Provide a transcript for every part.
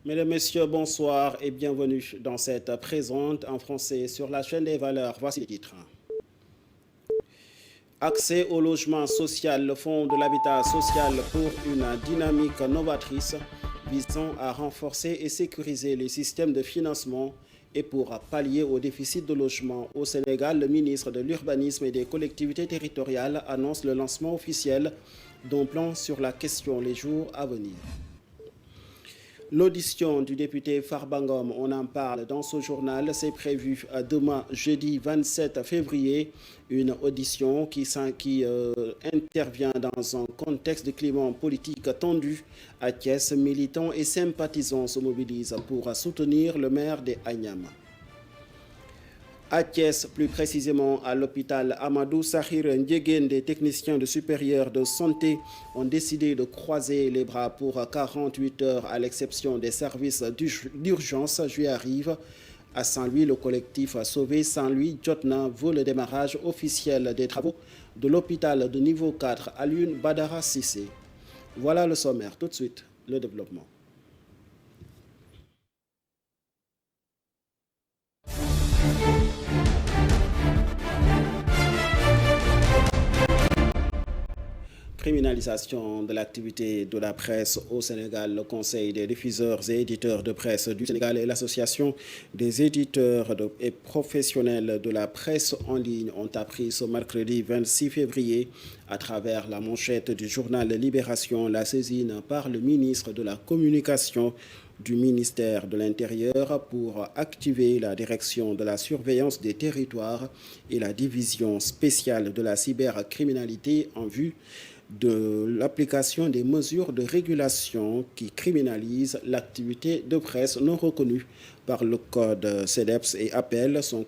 Mesdames, Messieurs, bonsoir et bienvenue dans cette présente en français sur la chaîne des valeurs. Voici les titres. Accès au logement social, le Fonds de l'habitat social pour une dynamique novatrice visant à renforcer et sécuriser les systèmes de financement et pour pallier au déficit de logement au Sénégal, le ministre de l'Urbanisme et des collectivités territoriales annonce le lancement officiel d'un plan sur la question les jours à venir. L'audition du député Farbangom, on en parle dans ce journal, c'est prévu demain, jeudi 27 février, une audition qui intervient dans un contexte de climat politique tendu. À Thiès, militants et sympathisants se mobilisent pour soutenir le maire de Agnam. À Thiès, plus précisément à l'hôpital Amadou Sahir Ndiéguène, des techniciens de supérieur de santé ont décidé de croiser les bras pour 48 heures à l'exception des services d'urgence. J'y arrive. À Saint-Louis, le collectif a sauvé Saint-Louis. Jotna veut le démarrage officiel des travaux de l'hôpital de niveau 4 à l'une Badara Sissé. Voilà le sommaire. Tout de suite, le développement. Criminalisation de l'activité de la presse au Sénégal. Le Conseil des diffuseurs et éditeurs de presse du Sénégal et l'Association des éditeurs et professionnels de la presse en ligne ont appris ce mercredi 26 février à travers la manchette du journal Libération la saisine par le ministre de la Communication du ministère de l'Intérieur pour activer la direction de la surveillance des territoires et la division spéciale de la cybercriminalité en vue de l'application des mesures de régulation qui criminalisent l'activité de presse non reconnue par le code CEDEPS et APEL sont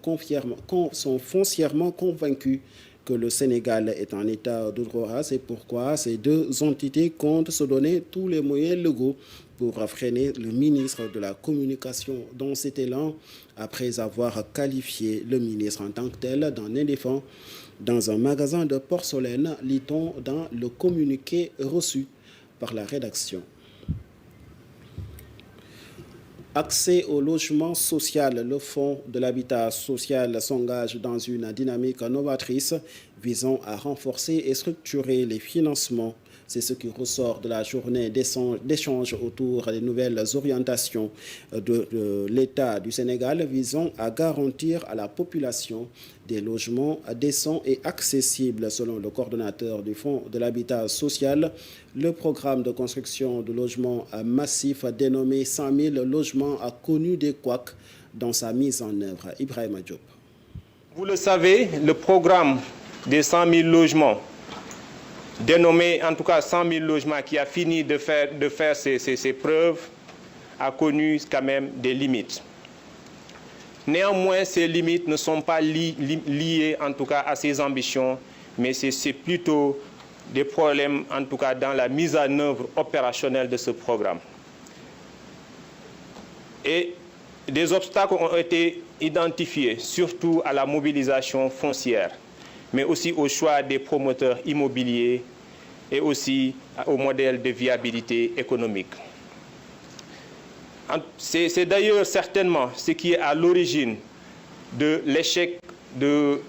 foncièrement convaincus que le Sénégal est en état de droit. C'est pourquoi ces deux entités comptent se donner tous les moyens légaux pour freiner le ministre de la Communication dans cet élan, après avoir qualifié le ministre en tant que tel d'un éléphant dans un magasin de porcelaine, lit-on dans le communiqué reçu par la rédaction. Accès au logement social, le Fonds de l'habitat social s'engage dans une dynamique novatrice visant à renforcer et structurer les financements. C'est ce qui ressort de la journée d'échange autour des nouvelles orientations de l'État du Sénégal visant à garantir à la population des logements décents et accessibles. Selon le coordonnateur du Fonds de l'habitat social, le programme de construction de logements massifs dénommé 100 000 logements a connu des couacs dans sa mise en œuvre. Ibrahima Diop. Vous le savez, le programme des 100 000 logements dénommé en tout cas 100 000 logements qui a fini de faire ses preuves, a connu quand même des limites. Néanmoins, ces limites ne sont pas liées en tout cas à ses ambitions, mais c'est plutôt des problèmes en tout cas dans la mise en œuvre opérationnelle de ce programme. Et des obstacles ont été identifiés, surtout à la mobilisation foncière, mais aussi au choix des promoteurs immobiliers et aussi au modèle de viabilité économique. C'est d'ailleurs certainement ce qui est à l'origine de l'échec de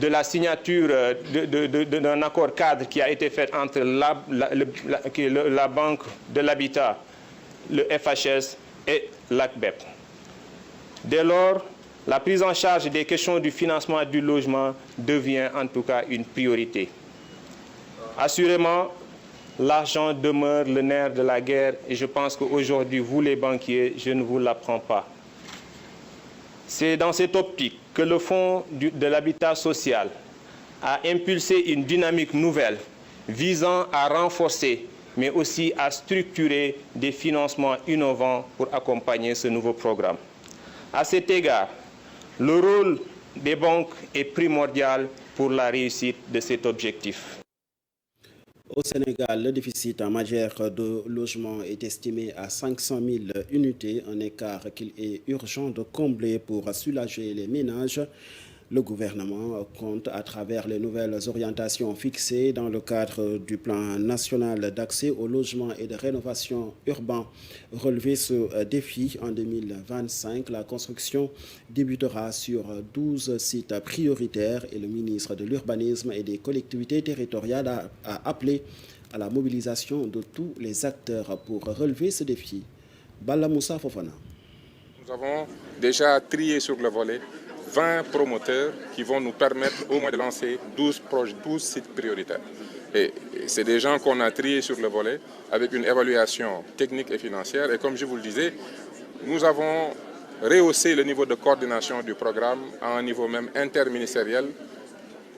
la signature d'un accord cadre qui a été fait entre la Banque de l'Habitat, le FHS et l'ACBEP. Dès lors, la prise en charge des questions du financement du logement devient en tout cas une priorité. Assurément, l'argent demeure le nerf de la guerre et je pense qu'aujourd'hui, vous les banquiers, je ne vous l'apprends pas. C'est dans cette optique que le Fonds de l'habitat social a impulsé une dynamique nouvelle visant à renforcer, mais aussi à structurer des financements innovants pour accompagner ce nouveau programme. À cet égard, le rôle des banques est primordial pour la réussite de cet objectif. Au Sénégal, le déficit en matière de logement est estimé à 500 000 unités, un écart qu'il est urgent de combler pour soulager les ménages. Le gouvernement compte, à travers les nouvelles orientations fixées dans le cadre du plan national d'accès au logement et de rénovation urbain, relever ce défi en 2025. La construction débutera sur 12 sites prioritaires et le ministre de l'Urbanisme et des collectivités territoriales a appelé à la mobilisation de tous les acteurs pour relever ce défi. Bala Moussa Fofana. Nous avons déjà trié sur le volet 20 promoteurs qui vont nous permettre au moins de lancer 12 sites prioritaires. Et c'est des gens qu'on a triés sur le volet avec une évaluation technique et financière. Et comme je vous le disais, nous avons rehaussé le niveau de coordination du programme à un niveau même interministériel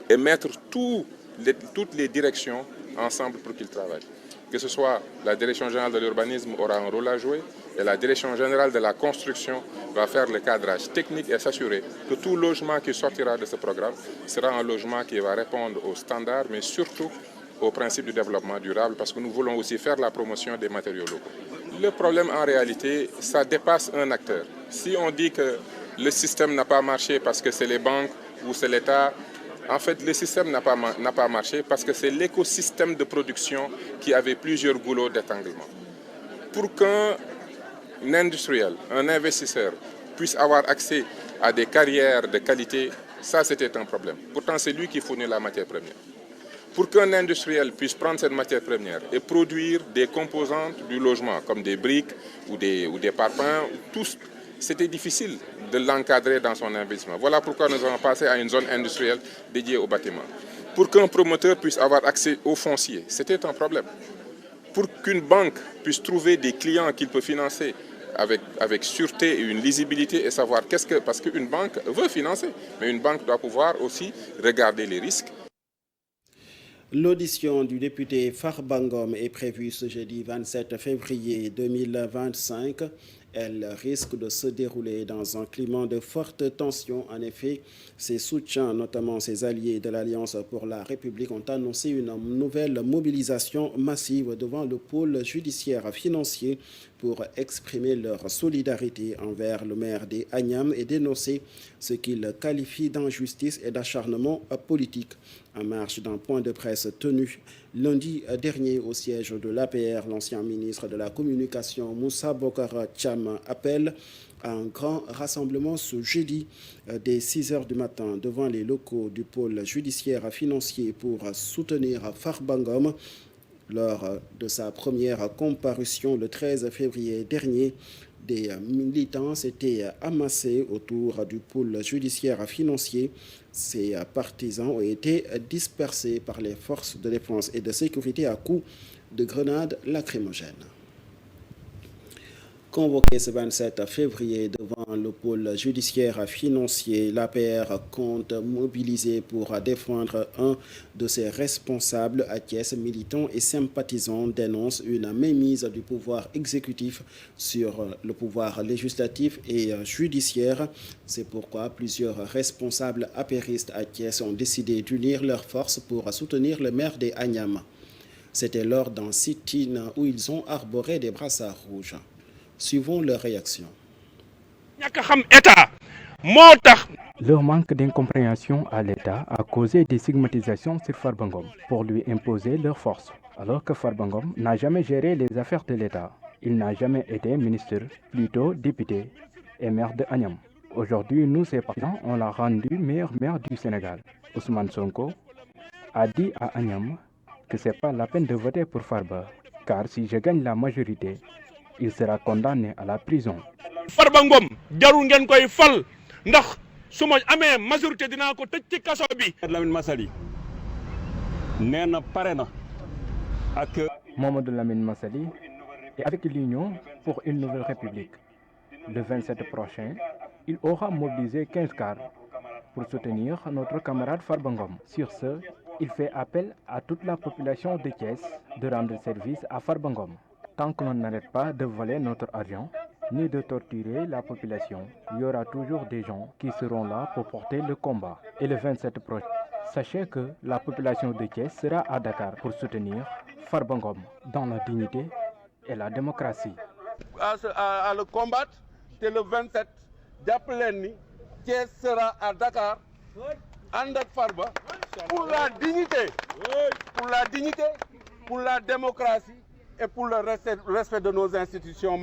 et mettre toutes les directions ensemble pour qu'ils travaillent. Que ce soit la Direction générale de l'urbanisme aura un rôle à jouer et la Direction générale de la construction va faire le cadrage technique et s'assurer que tout logement qui sortira de ce programme sera un logement qui va répondre aux standards, mais surtout aux principes du développement durable, parce que nous voulons aussi faire la promotion des matériaux locaux. Le problème en réalité, ça dépasse un acteur. Si on dit que le système n'a pas marché parce que c'est les banques ou c'est l'État, en fait, le système n'a pas marché parce que c'est l'écosystème de production qui avait plusieurs goulots d'étranglement. Pour qu'un industriel, un investisseur puisse avoir accès à des carrières de qualité, ça c'était un problème. Pourtant, c'est lui qui fournit la matière première. Pour qu'un industriel puisse prendre cette matière première et produire des composantes du logement, comme des briques ou des parpaings, c'était difficile de l'encadrer dans son investissement. Voilà pourquoi nous avons passé à une zone industrielle dédiée au bâtiment. Pour qu'un promoteur puisse avoir accès au foncier, c'était un problème. Pour qu'une banque puisse trouver des clients qu'il peut financer avec sûreté et une lisibilité et savoir parce qu'une banque veut financer, mais une banque doit pouvoir aussi regarder les risques. L'audition du député Farba Ngom est prévue ce jeudi 27 février 2025. Elle risque de se dérouler dans un climat de forte tension. En effet, ses soutiens, notamment ses alliés de l'Alliance pour la République, ont annoncé une nouvelle mobilisation massive devant le pôle judiciaire financier pour exprimer leur solidarité envers le maire des Agnam et dénoncer ce qu'ils qualifient d'injustice et d'acharnement politique. En marge d'un point de presse tenu lundi dernier au siège de l'APR, l'ancien ministre de la Communication Moussa Bokar Thiam appelle à un grand rassemblement ce jeudi dès 6 h du matin devant les locaux du pôle judiciaire financier pour soutenir Farba Ngom. Lors de sa première comparution le 13 février dernier, des militants s'étaient amassés autour du pôle judiciaire financier. Ces partisans ont été dispersés par les forces de défense et de sécurité à coups de grenades lacrymogènes. Convoqué ce 27 février devant le pôle judiciaire financier, l'APR compte mobiliser pour défendre un de ses responsables. À Thiès, militants et sympathisants dénoncent une mainmise du pouvoir exécutif sur le pouvoir législatif et judiciaire. C'est pourquoi plusieurs responsables apéristes à Thiès ont décidé d'unir leurs forces pour soutenir le maire des Agnam. C'était lors d'un sit-in où ils ont arboré des brassards rouges. Suivons leur réaction. Leur manque d'incompréhension à l'État a causé des stigmatisations sur Farba Ngom pour lui imposer leur force. Alors que Farba Ngom n'a jamais géré les affaires de l'État. Il n'a jamais été ministre, plutôt député et maire de Agnam. Aujourd'hui, nous, ses partisans, on l'a rendu meilleur maire du Sénégal. Ousmane Sonko a dit à Agnam que ce n'est pas la peine de voter pour Farba, car si je gagne la majorité, il sera condamné à la prison. Farba Ngom jarul ngeen koy fal ndax suma amé majorité dina ko tecc ci kasso bi. Lamine Massaly néna paré na ak Mamadou Lamine Massaly est avec l'Union pour une nouvelle république. Le 27 prochain, il aura mobilisé 15 cars pour soutenir notre camarade Farba Ngom. Sur ce, il fait appel à toute la population de Thiès de rendre service à Farba Ngom. Tant que l'on n'arrête pas de voler notre argent, ni de torturer la population, il y aura toujours des gens qui seront là pour porter le combat. Et le 27 prochain, sachez que la population de Thiès sera à Dakar pour soutenir Farba Ngom dans la dignité et la démocratie. À le combattre, c'est le 27. Thiès sera à Dakar ànd ak Farba pour la dignité, pour la démocratie et pour le respect de nos institutions.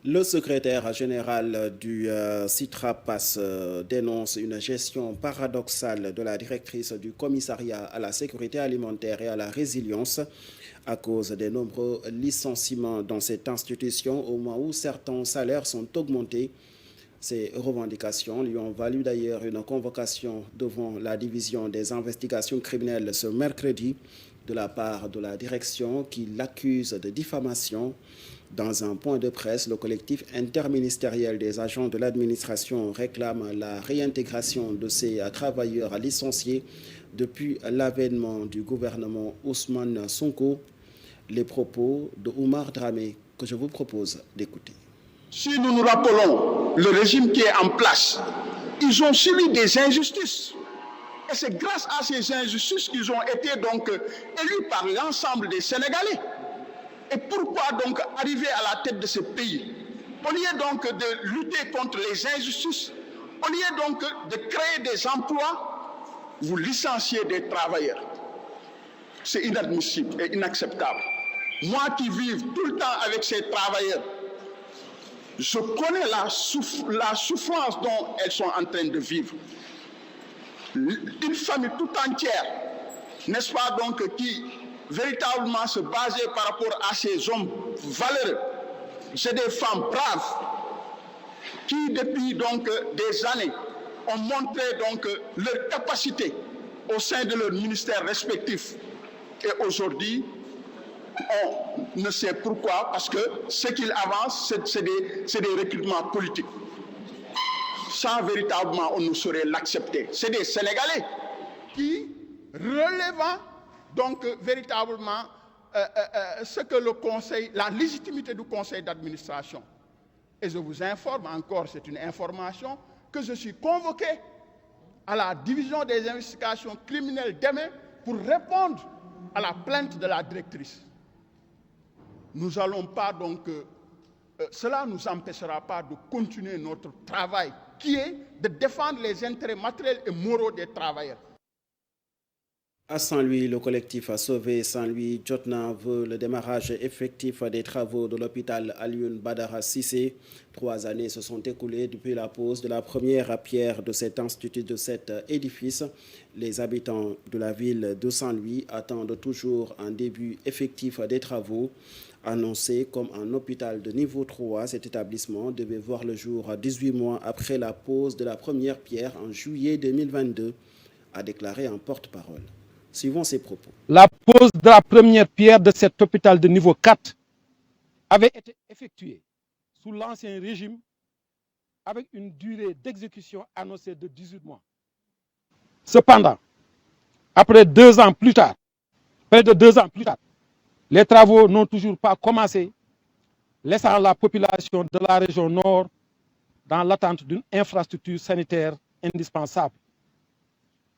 Le secrétaire général du CITRAPAS dénonce une gestion paradoxale de la directrice du commissariat à la sécurité alimentaire et à la résilience à cause des nombreux licenciements dans cette institution au moment où certains salaires sont augmentés. Ces revendications lui ont valu d'ailleurs une convocation devant la division des investigations criminelles ce mercredi de la part de la direction qui l'accuse de diffamation. Dans un point de presse, le collectif interministériel des agents de l'administration réclame la réintégration de ces travailleurs licenciés depuis l'avènement du gouvernement Ousmane Sonko. Les propos de Oumar Dramé que je vous propose d'écouter. Si nous nous rappelons le régime qui est en place, ils ont subi des injustices. Et c'est grâce à ces injustices qu'ils ont été donc élus par l'ensemble des Sénégalais. Et pourquoi donc arriver à la tête de ce pays? Au lieu donc de lutter contre les injustices, au lieu donc de créer des emplois, vous licenciez des travailleurs. C'est inadmissible et inacceptable. Moi qui vis tout le temps avec ces travailleurs, je connais la souffrance dont elles sont en train de vivre. Une famille tout entière, n'est-ce pas donc, qui véritablement se basait par rapport à ces hommes valeureux. C'est des femmes braves qui, depuis donc des années, ont montré donc leur capacité au sein de leurs ministères respectifs. Et aujourd'hui, on ne sait pourquoi, parce que ce qu'ils avancent, c'est des recrutements politiques. Ça, véritablement, on ne saurait l'accepter. C'est des Sénégalais qui, relevant donc véritablement ce que le conseil, la légitimité du conseil d'administration. Et je vous informe encore, c'est une information, que je suis convoqué à la division des investigations criminelles demain pour répondre à la plainte de la directrice. Nous n'allons pas donc, cela ne nous empêchera pas de continuer notre travail qui est de défendre les intérêts matériels et moraux des travailleurs. À Saint-Louis, le collectif a sauvé Saint-Louis. Jotna veut le démarrage effectif des travaux de l'hôpital Alioune Badara Cissé. 3 années se sont écoulées depuis la pose de la première pierre de cet institut, de cet édifice. Les habitants de la ville de Saint-Louis attendent toujours un début effectif des travaux. Annoncé comme un hôpital de niveau 3, cet établissement devait voir le jour 18 mois après la pose de la première pierre en juillet 2022, a déclaré un porte-parole. Suivons ses propos. La pose de la première pierre de cet hôpital de niveau 4 avait été effectuée sous l'ancien régime avec une durée d'exécution annoncée de 18 mois. Cependant, après 2 ans plus tard, près de 2 ans plus tard, les travaux n'ont toujours pas commencé, laissant la population de la région nord dans l'attente d'une infrastructure sanitaire indispensable.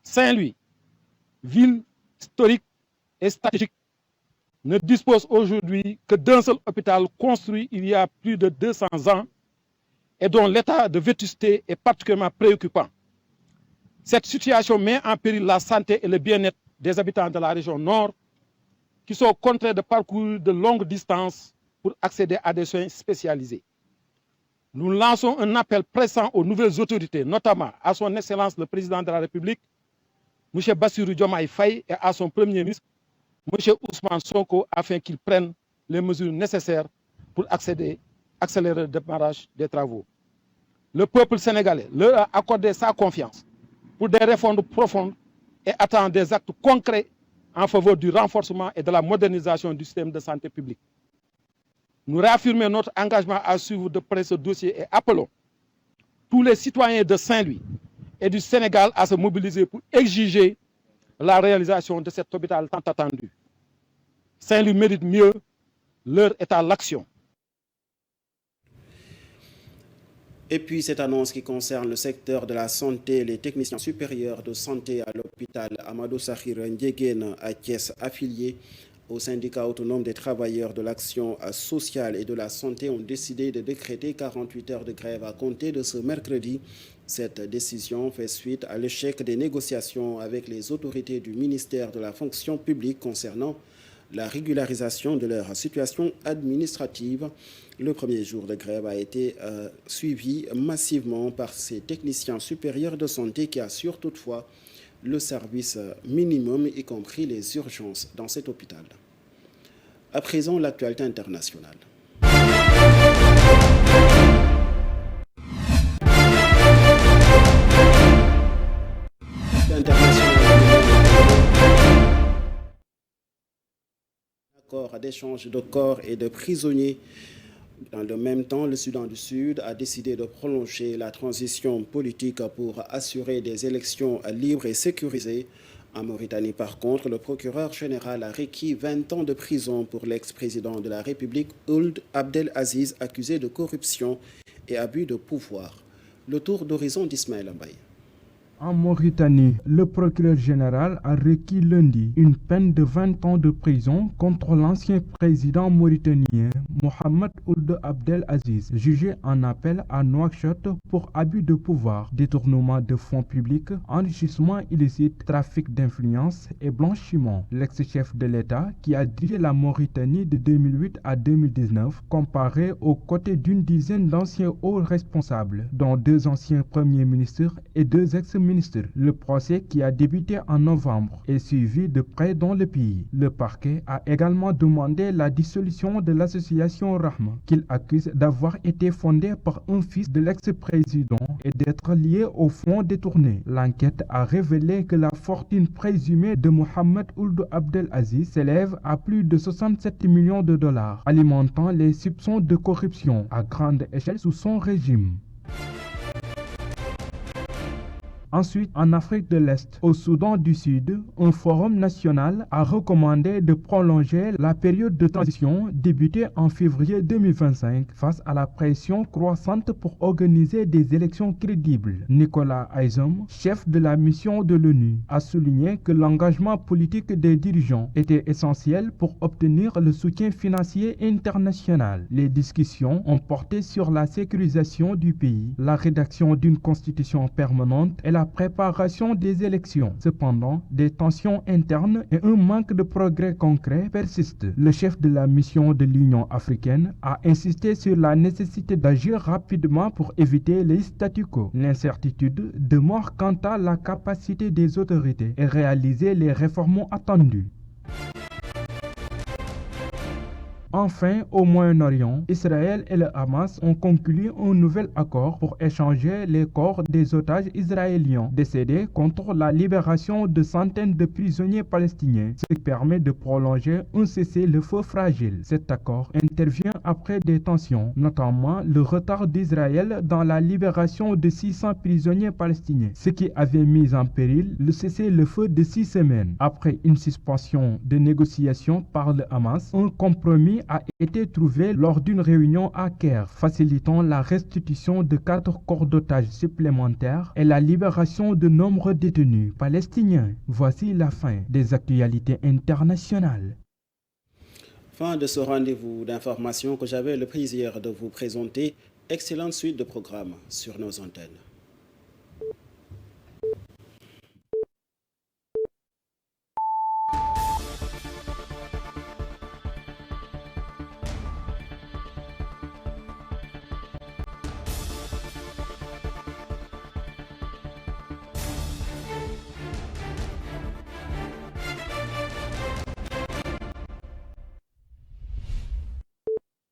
Saint-Louis, ville historique et stratégique, ne dispose aujourd'hui que d'un seul hôpital construit il y a plus de 200 ans et dont l'état de vétusté est particulièrement préoccupant. Cette situation met en péril la santé et le bien-être des habitants de la région nord qui sont contraints de parcourir de longues distances pour accéder à des soins spécialisés. Nous lançons un appel pressant aux nouvelles autorités, notamment à son Excellence le Président de la République, M. Bassirou Diomaye Faye, et à son Premier ministre, M. Ousmane Sonko, afin qu'ils prennent les mesures nécessaires pour accélérer le démarrage des travaux. Le peuple sénégalais leur a accordé sa confiance pour des réformes profondes et attend des actes concrets en faveur du renforcement et de la modernisation du système de santé publique. Nous réaffirmons notre engagement à suivre de près ce dossier et appelons tous les citoyens de Saint-Louis et du Sénégal à se mobiliser pour exiger la réalisation de cet hôpital tant attendu. Saint-Louis mérite mieux, l'heure est à l'action. Et puis cette annonce qui concerne le secteur de la santé, les techniciens supérieurs de santé à l'hôpital Amadou Sakhir Ndiéguène à Thiès affiliés Au syndicat autonome des travailleurs de l'action sociale et de la santé ont décidé de décréter 48 heures de grève à compter de ce mercredi. Cette décision fait suite à l'échec des négociations avec les autorités du ministère de la fonction publique concernant la régularisation de leur situation administrative. Le premier jour de grève a été suivi massivement par ces techniciens supérieurs de santé qui assurent toutefois le service minimum, y compris les urgences dans cet hôpital. À présent, l'actualité internationale. Accord d'échange de corps et de prisonniers. Dans le même temps, le Soudan du Sud a décidé de prolonger la transition politique pour assurer des élections libres et sécurisées. En Mauritanie, par contre, le procureur général a requis 20 ans de prison pour l'ex-président de la République, Ould Abdelaziz, accusé de corruption et abus de pouvoir. Le tour d'horizon d'Ismaël Mbaye. En Mauritanie, le procureur général a requis lundi une peine de 20 ans de prison contre l'ancien président mauritanien Mohamed Ould Abdelaziz, jugé en appel à Nouakchott pour abus de pouvoir, détournement de fonds publics, enrichissement illicite, trafic d'influence et blanchiment. L'ex-chef de l'État, qui a dirigé la Mauritanie de 2008 à 2019, comparé aux côtés d'une dizaine d'anciens hauts responsables, dont 2 anciens premiers ministres et 2 ex-ministres. Le procès, qui a débuté en novembre, est suivi de près dans le pays. Le parquet a également demandé la dissolution de l'association Rahma, qu'il accuse d'avoir été fondée par un fils de l'ex-président et d'être lié aux fonds détournés. L'enquête a révélé que la fortune présumée de Mohamed Ould Abdelaziz s'élève à plus de 67 millions de dollars, alimentant les soupçons de corruption à grande échelle sous son régime. Ensuite, en Afrique de l'Est, au Soudan du Sud, un forum national a recommandé de prolonger la période de transition débutée en février 2025 face à la pression croissante pour organiser des élections crédibles. Nicolas Haysom, chef de la mission de l'ONU, a souligné que l'engagement politique des dirigeants était essentiel pour obtenir le soutien financier international. Les discussions ont porté sur la sécurisation du pays, la rédaction d'une constitution permanente et la préparation des élections. Cependant, des tensions internes et un manque de progrès concret persistent. Le chef de la mission de l'Union africaine a insisté sur la nécessité d'agir rapidement pour éviter les statu quo. L'incertitude demeure quant à la capacité des autorités et réaliser les réformes attendues. Enfin, au Moyen-Orient, Israël et le Hamas ont conclu un nouvel accord pour échanger les corps des otages israéliens décédés contre la libération de centaines de prisonniers palestiniens, ce qui permet de prolonger un cessez-le-feu fragile. Cet accord intervient après des tensions, notamment le retard d'Israël dans la libération de 600 prisonniers palestiniens, ce qui avait mis en péril le cessez-le-feu de 6 semaines. Après une suspension de négociations par le Hamas, un compromis a été trouvé lors d'une réunion à Caire, facilitant la restitution de 4 corps d'otages supplémentaires et la libération de nombreux détenus palestiniens. Voici la fin des actualités internationales. Fin de ce rendez-vous d'information que j'avais le plaisir de vous présenter. Excellente suite de programmes sur nos antennes.